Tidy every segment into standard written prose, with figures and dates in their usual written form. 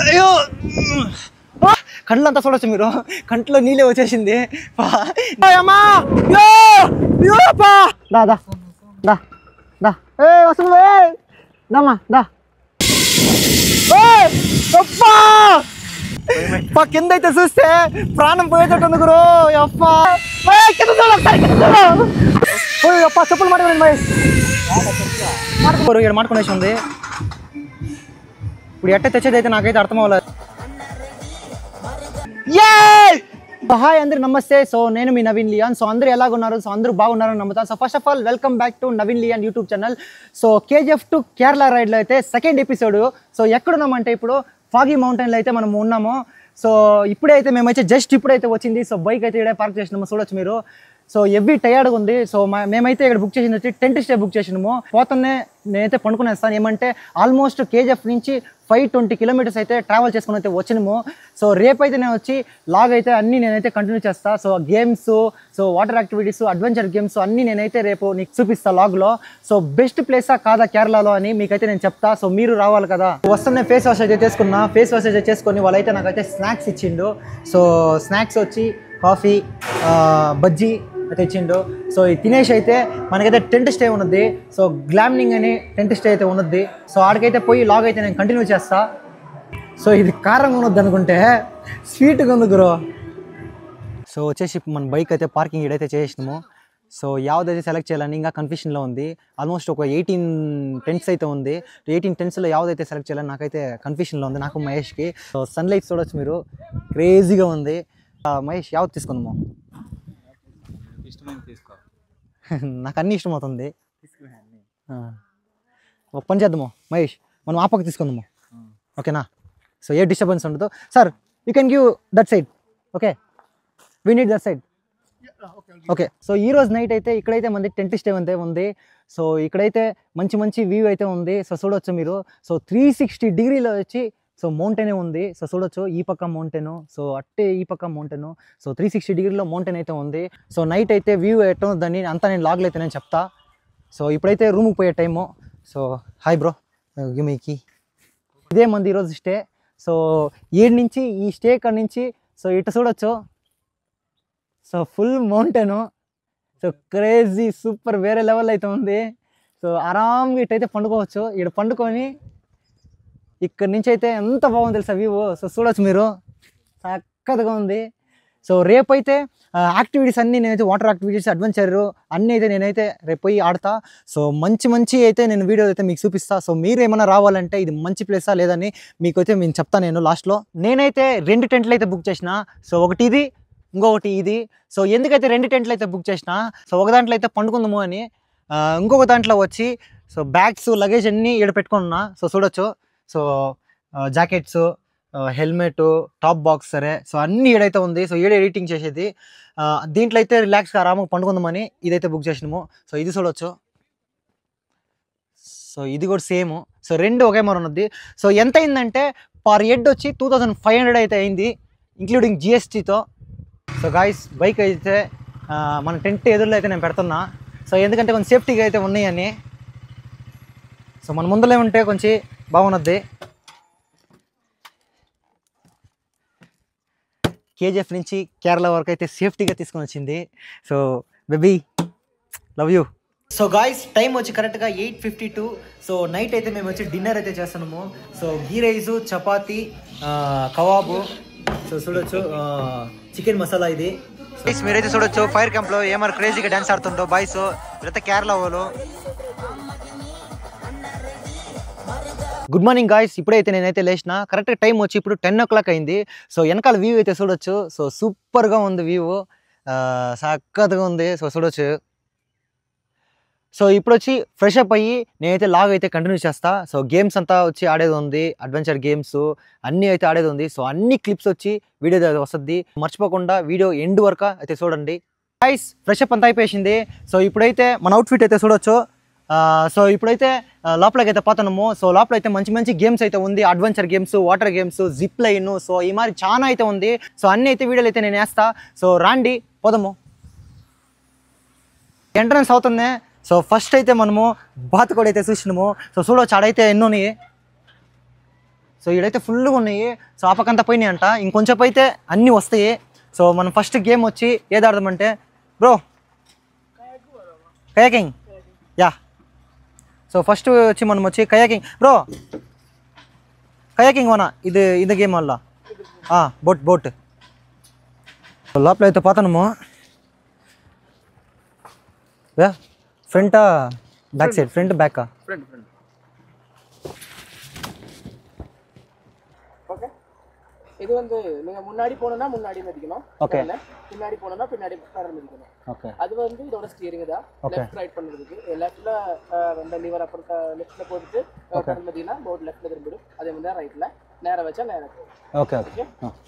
అయ్యో కండ్లంతా చూడొచ్చు మీరు, కంట్లో నీళ్ళే వచ్చేసింది. దా దా దా దా వస్తుంది దామా దా. కింద అయితే చూస్తే ప్రాణం పోయేటట్టుంది గురు. అప్పా చెప్పులు మాట్లాడండి మహేష్. ఇక్కడ మాట్లాడుకునేసి ఉంది. ఇప్పుడు ఎట్ట తెచ్చేది అయితే నాకైతే అర్థం అవ్వలేదు. హాయ్ అందరు నమస్తే. సో నేను మీ నవీన్ లియాన్. సో అందరూ ఎలాగున్నారు? సో అందరూ బాగున్నారని నమ్ముతాను. So first of all welcome back to Naveen లియాన్ YouTube channel. So KGF to Kerala రైడ్లో అయితే సెకండ్ ఎపిసోడ్. సో ఎక్కడున్నామంటే ఇప్పుడు ఫాగీ మౌంటైన్లో అయితే మనం ఉన్నాము. సో ఇప్పుడైతే మేమైతే జస్ట్ ఇప్పుడైతే వచ్చింది. సో బైక్ అయితే ఇక్కడ పార్క్ చేసినాము, చూడొచ్చు మీరు. సో ఎవ్రీ టయర్డ్గా ఉంది. సో మేమైతే ఇక్కడ బుక్ చేసింది వచ్చి టెంట్ స్టే బుక్ చేసినాము. పోతనే నేనైతే పండుకునేస్తాను. ఏమంటే ఆల్మోస్ట్ KGF నుంచి 520 కిలోమీటర్స్ అయితే ట్రావెల్ చేసుకుని అయితే వచ్చినాము. సో రేపైతే నేను వచ్చి లాగ్ అయితే అన్నీ నేనైతే కంటిన్యూ చేస్తాను. So games, so water activities, adventure games అన్నీ నేనైతే రేపు నీకు చూపిస్తాను లాగ్లో. సో బెస్ట్ ప్లేసా కాదా కేరళలో అని మీకైతే నేను చెప్తా. సో మీరు రావాలి కదా. వస్తున్న ఫేస్ వాష్ అయితే చేసుకున్నా. ఫేస్ వాష్ అయితే చేసుకొని వాళ్ళైతే నాకైతే స్నాక్స్ ఇచ్చిండు. సో స్నాక్స్ వచ్చి కాఫీ, బజ్జీ తెచ్చిండు. సో ఇది తినేసి అయితే మనకైతే టెంట్ స్టే ఉన్నది. సో గ్లామ్నింగ్ అని టెంట్ స్టే అయితే ఉన్నది. సో ఆడికైతే పోయి లాగ్ అయితే నేను కంటిన్యూ చేస్తా. సో ఇది కారంగా ఉన్నది అనుకుంటే స్వీట్గా ఉంది గురు. సో వచ్చేసి మన బైక్ అయితే పార్కింగ్ ఇడైతే చేసినాము. సో యావదైతే సెలెక్ట్ చేయాలని ఇంకా కన్ఫ్యూషన్లో ఉంది. ఆల్మోస్ట్ ఒక 18 టెంట్స్ అయితే ఉంది. 18 టెంట్స్లో యావదైతే సెలెక్ట్ చేయాలని నాకైతే కన్ఫ్యూషన్లో ఉంది, నాకు మహేష్కి. సో సన్లైట్ చూడొచ్చు మీరు, క్రేజీగా ఉంది. మహేష్ యావత్ తీసుకుందాము. నాకు అన్నీ ఇష్టం అవుతుంది. ఒక పని చేద్దాము మహేష్, మనం ఆ పక్క తీసుకుందాము, ఓకేనా? సో ఏ డిస్టర్బెన్స్ ఉండదు. Sir you can give that side, okay? We need that side, okay? So ఈరోజు నైట్ అయితే ఇక్కడైతే మంది టెంట్ స్టే అంతే ఉంది. సో ఇక్కడైతే మంచి మంచి వ్యూ అయితే ఉంది. సో చూడొచ్చు మీరు. సో 360 డిగ్రీలో వచ్చి సో మౌంటైనే ఉంది. సో చూడొచ్చు ఈ పక్క మౌంటైను, సో అట్టే ఈ పక్క మౌంటైను. సో 360 డిగ్రీలో మౌంటైన్ అయితే ఉంది. సో నైట్ అయితే వ్యూ ఎట్లా ఉందని అంతా నేను లాగ్లో అయితే నేను చెప్తా. సో ఇప్పుడైతే రూమ్కి పోయే టైము. సో హాయ్ బ్రో, మీకు ఇదే మంది ఈరోజు స్టే. సో ఏడు నుంచి ఈ స్టే కాడ నుంచి సో ఇటు చూడొచ్చు. So full mountain, so crazy super వేరే లెవెల్ అయితే ఉంది. సో ఆరామ్గా ఇటైతే పండుకోవచ్చు. ఇక్కడ పండుకొని ఇక్కడ నుంచి అయితే ఎంత బాగుంది తెలుసా వ్యూ. సో చూడొచ్చు మీరు, చక్కగా ఉంది. సో రేపైతే యాక్టివిటీస్ అన్నీ నేనైతే వాటర్ యాక్టివిటీస్, అడ్వెంచర్ అన్నీ అయితే నేనైతే రేపు పోయి ఆడతా. సో మంచి అయితే నేను వీడియో అయితే మీకు చూపిస్తా. సో మీరు ఏమైనా రావాలంటే ఇది మంచి ప్లేసా లేదని మీకైతే నేను చెప్తాను నేను లాస్ట్లో. నేనైతే 2 టెంట్లు అయితే బుక్ చేసిన. సో ఒకటి ఇది, ఇంకొకటి ఇది. సో ఎందుకైతే 2 టెంట్లు అయితే బుక్ చేసిన, సో ఒక దాంట్లో అయితే పండుకుందాము అని, ఇంకొక దాంట్లో వచ్చి సో బ్యాగ్స్, లగేజ్ అన్నీ ఇక్కడ పెట్టుకున్నా. సో చూడొచ్చు. So jackets, helmet, top box, సరే సో అన్నీ ఏడైతే ఉంది. సో ఏడు ఎడిటింగ్ చేసేది. దీంట్లో అయితే రిలాక్స్గా ఆరాముగా పండుకుందామని ఇదైతే బుక్ చేసినాము. సో ఇది చూడొచ్చు. సో ఇది కూడా సేమ్. సో 2 ఒకే మరి ఉన్నది. సో ఎంత అయిందంటే పర్ హెడ్ వచ్చి 2500 అయితే అయింది, ఇంక్లూడింగ్ GSTతో. సో గాయస్ బైక్ అయితే మన టెంట్ ఎదురులో అయితే నేను పెడుతున్నా. సో ఎందుకంటే కొంచెం సేఫ్టీగా అయితే ఉన్నాయని. సో మన ముందులో ఉంటే కొంచెం బాగున్నది. KGF నుంచి కేరళ వరకు అయితే సేఫ్టీగా తీసుకొని వచ్చింది. So baby love you. So guys time వచ్చి కరెక్ట్గా 8:52. సో నైట్ అయితే మేము వచ్చి డిన్నర్ అయితే చేస్తున్నాము. సో గీ రైసు, చపాతి, కబాబు. సో చూడొచ్చు చికెన్ మసాలా ఇది. మీరైతే చూడొచ్చు ఫైర్ క్యాంప్లో ఏమైనా క్రేజీగా డ్యాన్స్ ఆడుతుండో బాయ్స్, ఇదంతా కేరళ వాళ్ళు. గుడ్ మార్నింగ్ గాయ్స్, ఇప్పుడైతే నేనైతే లేచిన. కరెక్ట్గా టైం వచ్చి ఇప్పుడు 10 o'clock అయింది. సో వెనకాల వ్యూ అయితే చూడొచ్చు. సో సూపర్గా ఉంది వ్యూ, చక్కగా ఉంది. సో చూడొచ్చు. సో ఇప్పుడు వచ్చి ఫ్రెష్ అప్ అయ్యి నేనైతే లాగ్ అయితే కంటిన్యూ చేస్తా. సో గేమ్స్ అంతా వచ్చి ఆడేది ఉంది, అడ్వెంచర్ గేమ్స్ అన్నీ అయితే ఆడేది ఉంది. సో అన్ని క్లిప్స్ వచ్చి వీడియో వస్తుంది. మర్చిపోకుండా వీడియో ఎండ్ వరకు అయితే చూడండి. గాయ్స్ ఫ్రెష్ అప్ అంతా అయిపోయింది. సో ఇప్పుడైతే మన అవుట్ఫిట్ అయితే చూడొచ్చు. సో ఇప్పుడైతే లోపలికి అయితే పోతున్నాము. సో లోపల అయితే మంచి గేమ్స్ అయితే ఉంది, adventure games, water games, zip line. So ఈ మరి చాలా అయితే ఉంది. సో అన్నీ అయితే వీడియోలు అయితే నేను వేస్తా. సో రాండి పోదాము. ఎంట్రన్స్ అవుతుంది. సో ఫస్ట్ అయితే మనము బాత్ కూడా అయితే చూసినాము. సో చూడవచ్చు ఆడైతే ఎన్నోని. సో ఈడైతే ఫుల్గా ఉన్నాయి. సో ఆ పక్కంతా పోయినాయి అంట, ఇంకొంచెం అయితే అన్నీ వస్తాయి. సో మనం ఫస్ట్ గేమ్ వచ్చి ఏది ఆడదామంటే bro kayaking. Yeah, so first వచ్చి మనం వచ్చి కయాకింగ్ బ్రో, కయాకింగ్ వనా ఇది గేమ్ వల్ల బోట్ లోపల అయితే పోతాము. ஃப்ரண்டா பேக் சைடு ஃப்ரண்ட் பேக்கா ஃப்ரண்ட் ஓகே. இது வந்து நீங்க முன்னாடி போறனா முன்னாடி மிதிக்கணும். ஓகே. பின்னாடி போறனா பின்னாடி பேரல் மிதிக்கணும். ஓகே. அது வந்து இதோட ஸ்டீரிங் தான். லெஃப்ட் ரைட் பண்றதுக்கு லெஃப்ட்ல ரெண்டு லிவர் அப்புறம் லெஃப்ட்ல போட்டுட்டு பேரல் மிதினா போட் லெஃப்ட்ல திரும்பிடும். அதே மாதிரி ரைட்ல நேரா வச்சா நேரா போகும். Okay okay.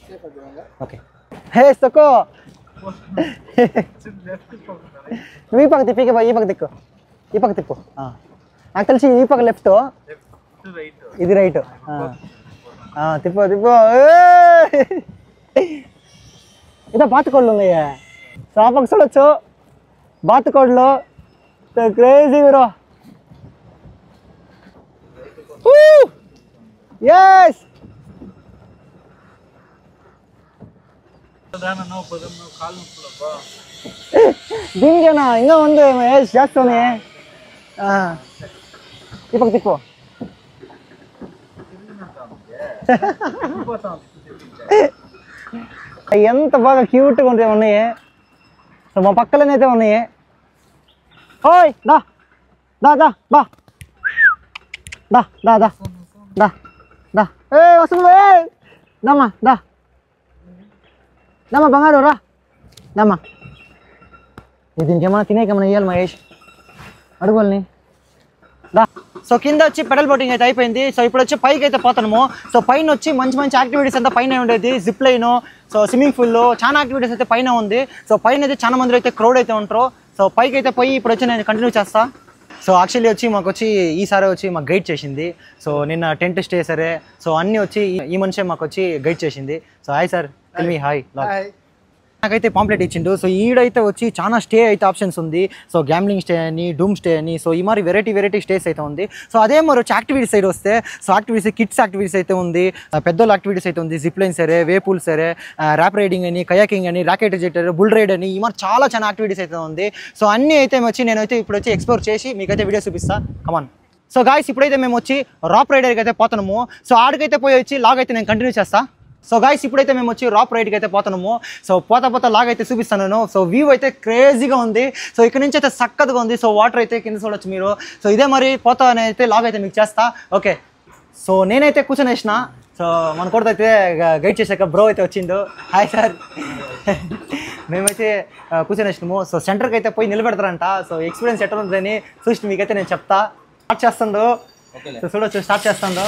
சேஃப் பண்ணுவாங்க. ஓகே. ஹே சக்கோ ఈ పక్క తిప్పి ఈ పక్క తిక్కు, ఈ పక్క తిప్పు. నాకు తెలిసి ఈ పక్క లెఫ్ట్, ఇది రైట్. తిప్పు తిప్పు. ఇదో బాతుకోళ్ళు ఉన్నాయి. సో ఆ పక్క చూడొచ్చు బాతుకోళ్ళు. Crazy bro. ఎస్ దీనికేనా ఇంకా ఉంది మహేష్ చేస్తానే. ఈ పక్క తిప్పు. ఎంత బాగా క్యూట్గా ఉంటాయి ఉన్నాయి. సో మా పక్కలనైతే ఉన్నాయి. ఓయ్ దా దా దా బా దా దా దా దా దా. ఏ వస్తుంది దమ్మా దా దమ్మా బంగారు రా దమ్మా. దీనికి ఏమన్నా తినేకేమన్నా ఇవ్వాలి మహేష్, అడుగుల్ని దా. సో కింద వచ్చి పెడల్ బోటింగ్ అయితే అయిపోయింది. సో ఇప్పుడు వచ్చి పైకి అయితే పోతాము. సో పైన వచ్చి మంచి మంచి యాక్టివిటీస్ అంతా పైన ఉండేది. Zip line, so swimming pool, చాలా యాక్టివిటీస్ అయితే పైన ఉంది. సో పైన అయితే చాలా మంది అయితే క్రౌడ్ అయితే ఉంటారు. సో పైకి అయితే పోయి ఇప్పుడు వచ్చి నేను కంటిన్యూ చేస్తా. సో యాక్చువల్లీ వచ్చి మాకు వచ్చి ఈసారి వచ్చి మాకు గైడ్ చేసింది. సో నిన్న టెంట్ స్టే సరే, సో అన్నీ వచ్చి ఈ మనిషే మాకు వచ్చి గైడ్ చేసింది. So hi sir, tell me hi. నాకైతే పాంప్లెట్ ఇచ్చిండు. సో ఈడైతే వచ్చి చాలా స్టే అయితే ఆప్షన్స్ ఉంది. సో గ్యామ్లింగ్ స్టే అని, డూమ్ స్టే అని, సో ఈ మరి వెరైటీ స్టేస్ అయితే ఉంది. సో అదే మరి వచ్చి యాక్టివిటీస్ సైడ్ వస్తే, సో యాక్టివిటీస్ కిడ్స్ యాక్టివిటీస్ అయితే ఉంది, పెద్దోళ్ళ యాక్టివిటీస్ అయితే ఉంది. జిప్ లైన్ సరే, వే పూల్ సరే, ర్యాప్ రైడింగ్ అని, కయాకింగ్ అని, రాకెట్ జెటర్, బుల్ రైడ్ అని, ఈ మరి చాలా యాక్టివిటీస్ అయితే ఉంది. సో అన్నీ అయితే వచ్చి నేనైతే ఇప్పుడు వచ్చి ఎక్స్ప్లోర్ చేసి మీకైతే వీడియో చూపిస్తా. కమాన్. సో గాయ్స్ ఇప్పుడైతే మేము వచ్చి రాప్ రైడర్కి అయితే పోతున్నాము. సో ఆడికైతే పోయి వచ్చి లాగ్ అయితే నేను కంటిన్యూ చేస్తా. సో గాయ్స్ ఇప్పుడైతే మేము వచ్చి రాప్ రైడ్కి అయితే పోతున్నాము. సో పోతా లాగ్ అయితే చూపిస్తాను. సో వ్యూ అయితే క్రేజీగా ఉంది. సో ఇక్కడ నుంచి అయితే చక్కగా ఉంది. సో వాటర్ అయితే కింద చూడొచ్చు మీరు. సో ఇదే మరి పోతా అయితే లాగ్ అయితే మీకు చేస్తా. ఓకే. సో నేనైతే కూర్చొని వేసిన. సో మన కూడా అయితే గైడ్ చేశాక బ్రో అయితే వచ్చిండు. Hi sir. మేమైతే కూర్చొని వేసినాము. సో సెంటర్కి అయితే పోయి నిలబెడతారంట. సో ఎక్స్పీరియన్స్ ఎట్లా ఉందని చూసి మీకైతే నేను చెప్తా. స్టార్ట్ చేస్తాను. సో చూడొచ్చు, స్టార్ట్ చేస్తాను.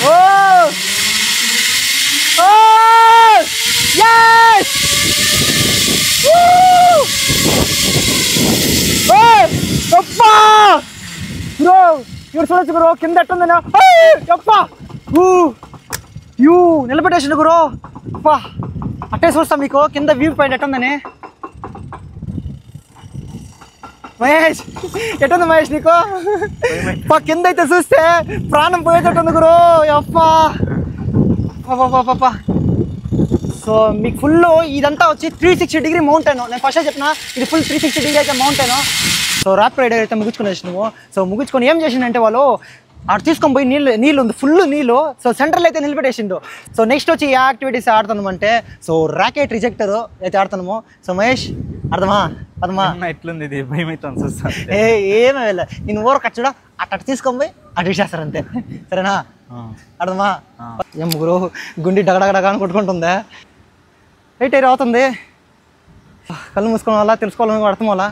ఓ Oh! Yes! Woo! Hey! Yappa! Bro, you're so much bro. Kinda ettunde na. Hey! Yappa! Woo! You నిలబెట్టేసిండు బ్రో. అబ్బా అట్టే చూస్తా మీకు కింద వ్యూ పాయింట్ ఎట్టుందని. మహేష్ ఎట్టుంది మహేష్ నీకు? కింద అయితే చూస్తే ప్రాణం పోయేటట్టుంది బ్రో. అబ్బా సో మీకు ఫుల్ ఇదంతా వచ్చి 360 డిగ్రీ మౌంటైన్. నేను ఫస్ట్ చెప్పిన ఇది ఫుల్ 360 డిగ్రీ అయితే మౌంటైన్. సో ర్యాప్ రైడర్ అయితే ముగించుకునేసి నువ్వు. సో ముగించుకొని ఏం చేసిండంటే వాళ్ళు అటు తీసుకొని పోయి నీళ్ళు ఉంది, ఫుల్ నీళ్ళు. సో సెంటర్లో అయితే నిలబెట్టేసిండు. సో నెక్స్ట్ వచ్చి ఏ యాక్టివిటీస్ ఆడుతున్నాము అంటే, సో రాకెట్ రిజెక్టర్ అయితే ఆడుతున్నాము. సో మహేష్ అర్థమా ఎట్లుంది ఇది? భయం అవుతుంది చూస్తా. ఏమీ వెళ్ళ నేను ఊర కచ్చుడా అటు తీసుకొని పోయి అటు ఇచ్చేస్తారు అంతే. సరేనా? అర్థమా? ఏం ముగ్గురు గుండి డగడగడగా అని కొట్టుకుంటుందా? ఎయిట్ ఎయిర్ అవుతుంది. కళ్ళు మూసుకోవడం వల్ల తెలుసుకోవాలని అర్థం వల్ల.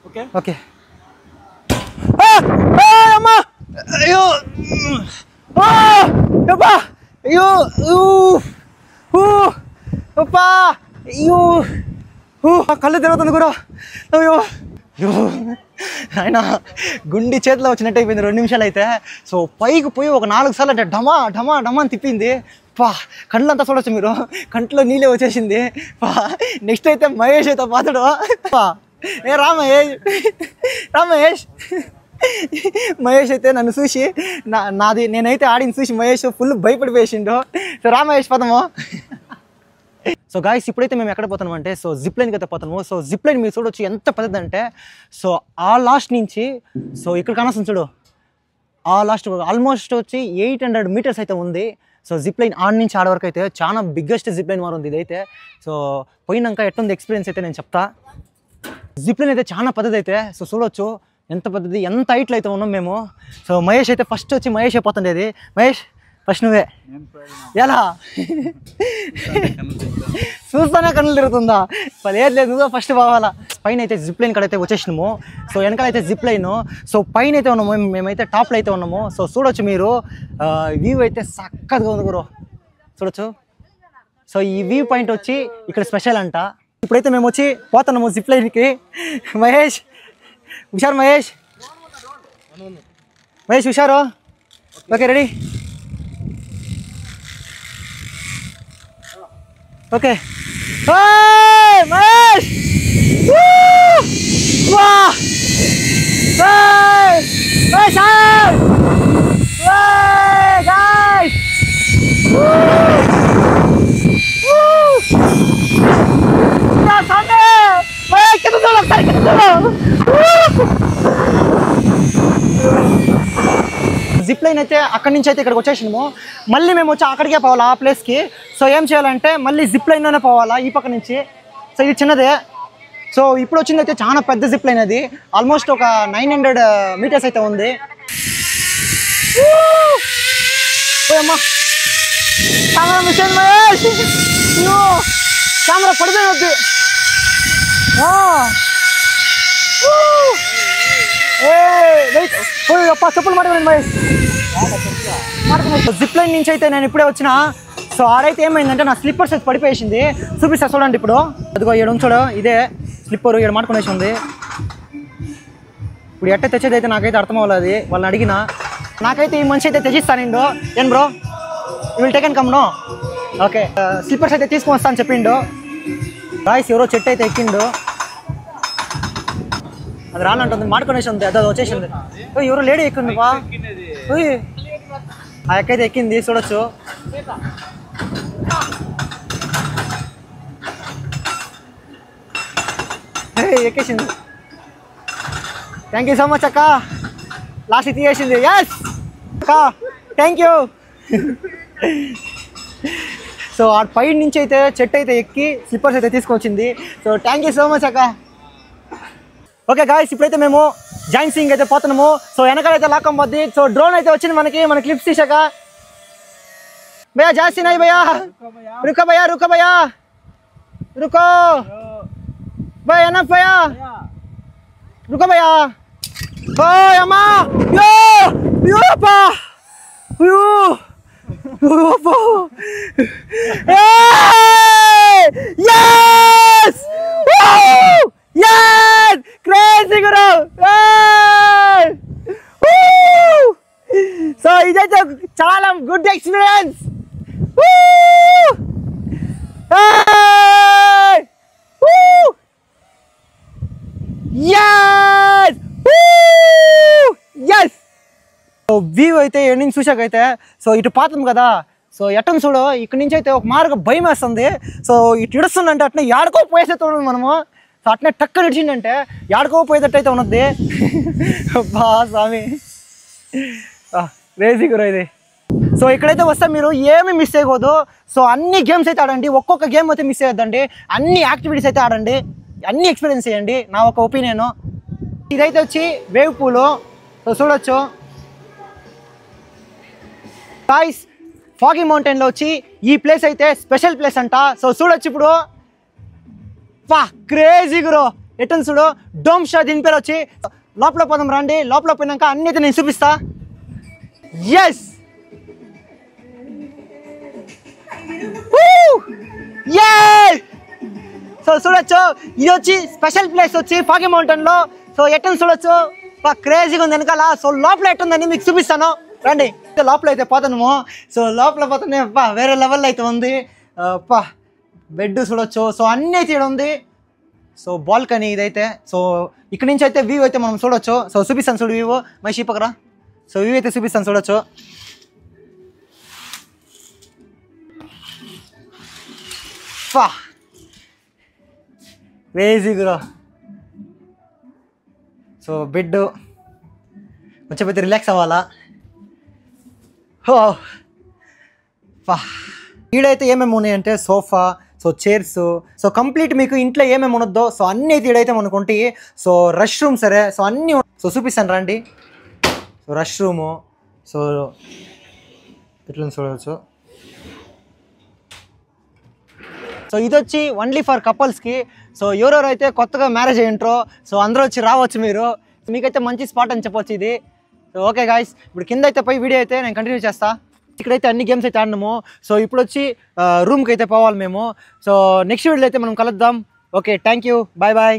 Okay okay. అమ్మా అయ్యో అబ్బా అయ్యో అబ్బా అయ్యో కళ్ళు తిరుగుతుంది కూడా. అయ్యో ఆయన గుండి చేతిలో వచ్చినట్టు అయిపోయింది 2 నిమిషాలు అయితే. సో పైకి పోయి ఒక 4 సార్లు అంటే ఢమా ఢమా ఢమా అని తిప్పింది. పా కళ్ళంతా చూడొచ్చు మీరు, కంట్లో నీళ్ళే వచ్చేసింది. పా నెక్స్ట్ అయితే మహేష్ అయితే పోతాడు. ఏ రామహేష్ మహేష్ అయితే నన్ను చూసి నేనైతే ఆడిని చూసి మహేష్ ఫుల్ భయపడిపోయేసిండు. సో రా మహేష్ పదము. సో గాయస్ ఇప్పుడైతే మేము ఎక్కడ పోతున్నాం అంటే సో జిప్ లైన్కి అయితే పోతున్నాము. సో జిప్ లైన్ మీరు చూడొచ్చు ఎంత పెద్దది అంటే సో ఆ లాస్ట్ నుంచి సో ఇక్కడ కనొస్తుంది చూడు, ఆ లాస్ట్ ఆల్మోస్ట్ వచ్చి 800 మీటర్స్ అయితే ఉంది. సో జిప్ లైన్ ఆడ నుంచి ఆడ వరకు అయితే చాలా బిగ్గెస్ట్ జిప్ లైన్ మారు ఉంది ఇదైతే. సో పోయినాక ఎట్టుంది ఎక్స్పీరియన్స్ అయితే నేను చెప్తా. జిప్ లైన్ అయితే చాలా పెద్దది అయితే. సో చూడొచ్చు ఎంత పెద్దది, ఎంత హైట్లో అయితే ఉన్నాం మేము. సో మహేష్ అయితే ఫస్ట్ వచ్చి మహేష్ అయిపోతుండేది. మహేష్ ఫస్ట్ నువ్వే ఎలా చూస్తానే కన్నులు తిరుగుతుందా? లేదు లేదు నువ్వు ఫస్ట్ పోవాలా. పైన అయితే జిప్ లైన్ కాడైతే వచ్చేసినాము. సో వెనకాల అయితే జిప్ లైన్. సో పైన అయితే ఉన్నాము, మేమైతే టాప్లో అయితే ఉన్నాము. సో చూడొచ్చు మీరు వ్యూ అయితే చక్కగా ఉంది గురు, చూడొచ్చు. సో ఈ వ్యూ పాయింట్ వచ్చి ఇక్కడ స్పెషల్ అంట. ఇప్పుడైతే మేము వచ్చి పోతున్నాము జిప్ లైన్కి. మహేష్ హుషారు, మహేష్ మహేష్ హుషారు. Okay ready, okay Mahesh. Zip line అయితే అక్కడి నుంచి అయితే ఇక్కడికి వచ్చేసినాము. మళ్ళీ మేము వచ్చి అక్కడికే పోవాలి ఆ ప్లేస్కి. సో ఏం చేయాలంటే మళ్ళీ జిప్ లైన్లోనే పోవాలా ఈ పక్క నుంచి. సో ఇది చిన్నదే. సో ఇప్పుడు వచ్చింది అయితే చాలా పెద్ద జిప్ లైన్, అది ఆల్మోస్ట్ ఒక 900 మీటర్స్ అయితే ఉంది. అమ్మా కెమెరా మిషన్ మహేష్, కెమెరా పడిపోయి చెప్పులు మాట్లాడండి మహేష్. జిప్ లైన్ నుంచి అయితే నేను ఇప్పుడే వచ్చిన. సో ఆడైతే ఏమైందంటే నా స్లిప్పర్స్ అయితే పడిపోయేసింది. చూపిస్తా చూడండి ఇప్పుడు. అదిగో ఏడు ఉంచాడు, ఇదే స్లిప్పరు ఏడు మాటుకునేసి ఉంది. ఇప్పుడు ఎట్ట తెచ్చేది అయితే నాకైతే అర్థం అవ్వలేదు. వాళ్ళని అడిగిన నాకైతే ఈ మనిషి అయితే తెచ్చిస్తానిండు. ఏం bro will take and come no. Okay slippers అయితే తీసుకొని వస్తా అని చెప్పిండు. రాయిస్ ఎవరో చెట్టు అయితే ఎక్కిండు, అది రానంటుంది, మాడుకునేసి ఉంది, అది వచ్చేసింది. ఎవరో లేడీ ఎక్కింది బా, ఆ ఎక్కైతే ఎక్కింది చూడొచ్చు. ఎక్కేసింది. థ్యాంక్ యూ సో మచ్ అక్క, లాస్ట్ తీసేసింది. ఎస్ అక్క థ్యాంక్ యూ. సో ఆ పై నుంచి అయితే చెట్టు అయితే ఎక్కి స్లిప్పర్స్ అయితే తీసుకొచ్చింది. So thank you so much అక్క. ఓకే గాయస్ ఇప్పుడైతే మేము జాయింట్ సింగ్ అయితే పోతున్నాము. సో వెనకాలైతే లాక్కం పోద్ది. సో డ్రోన్ అయితే వచ్చింది మన క్లిప్స్ తీసాక. భయ్యా జాస్తి నాయి భయ్యా, రుకో భయ్యా, రుకో భయ్యా, రుకో భయ్యా, ఎనఫ్ భయ్యా, రుకో భయ్యా. ఓయ్ అమ్మా, యో యో పా యో యో పా. yes yes crazy guru. So ఇదైతే చాలా గుడ్ ఎక్స్పీరియన్స్. వ్యూ అయితే ఎండింగ్ చూసాకైతే సో ఇటు పాతం కదా. సో ఎట్టని చూడు ఇక్కడ నుంచి అయితే ఒక మార్గం భయం వేస్తుంది. సో ఇటు ఇడుస్తుందంటే అట్నే ఏడుకో పోయేసేట్టు ఉన్నది మనము. సో అట్నే టక్క నిడిచిందంటే ఏడుకో పోయేటట్టు అయితే ఉన్నది. బా స్వామి రేజీ గురు ఇది. సో ఇక్కడైతే వస్తే మీరు ఏమి మిస్ చేయకూడదు. సో అన్ని గేమ్స్ అయితే ఆడండి, ఒక్కొక్క గేమ్ అయితే మిస్ అయ్యొద్దండి. అన్ని యాక్టివిటీస్ అయితే ఆడండి, అన్ని ఎక్స్పీరియన్స్ చేయండి, నా ఒక ఒపీనియన్. ఇదైతే వచ్చి వేవ్ పూలు. సో చూడొచ్చు గాయ్స్, ఫాగీ మౌంటైన్లో వచ్చి ఈ ప్లేస్ అయితే స్పెషల్ ప్లేస్ అంట. సో చూడొచ్చు ఇప్పుడు పా క్రేజీ గురు. ఎట్టని చూడు డోమ్ షా, దీని పేరు వచ్చి. లోపల పోదాం రండి, లోపల పోయినాక అన్ని అయితే నేను చూపిస్తా. ఎస్ సో చూడొచ్చు ఇది వచ్చి స్పెషల్ ప్లేస్ వచ్చి ఫాగీ మౌంటైన్లో. సో ఎట్టని చూడొచ్చు పా క్రేజీగా ఉంది వెనకాల. సో లోపల ఎట్టుందని మీకు చూపిస్తాను రండి. లోపల అయితే పోతాను. సో లోపల పోతానే పా వేరే లెవెల్లో అయితే ఉంది. పా బెడ్ చూడొచ్చు. సో అన్నీ అయితే ఇక్కడ ఉంది. సో బాల్కనీ ఇదైతే. సో ఇక్కడ నుంచి అయితే వ్యూ అయితే మనం చూడొచ్చు. సో చూపిస్తాను చూడు వ్యూ, మహేష్ పక్కరా. సో వ్యూ అయితే చూపిస్తాను చూడొచ్చు. Crazy bro. సో బెడ్ కొంచెం అయితే రిలాక్స్ అవ్వాలా. ఈడైతే ఏమేమి ఉన్నాయంటే sofa, so chairs, so complete మీకు ఇంట్లో ఏమేమి ఉండొద్దో సో అన్నీ అయితే ఈడైతే మనకు ఉంటాయి. సో రష్ రూమ్ సరే, సో అన్నీ సో చూపిస్తాను రండి. సో రష్ రూము, సో ఇట్లా చూడవచ్చు. సో ఇది వచ్చి ఓన్లీ ఫర్ కపుల్స్కి. సో ఎవరెవరు అయితే కొత్తగా మ్యారేజ్ అయ్యింటారో సో అందరూ వచ్చి రావచ్చు మీరు. మీకైతే మంచి స్పాట్ అని చెప్పొచ్చు ఇది. సో ఓకే గాయ్స్, ఇప్పుడు కింద అయితే పోయి వీడియో అయితే నేను కంటిన్యూ చేస్తా. ఇక్కడైతే అన్ని గేమ్స్ అయితే ఆడినాము. సో ఇప్పుడు వచ్చి రూమ్కి అయితే పోవాలి మేము. సో నెక్స్ట్ వీడియోలో అయితే మనం కలుద్దాం. Okay, thank you, bye bye.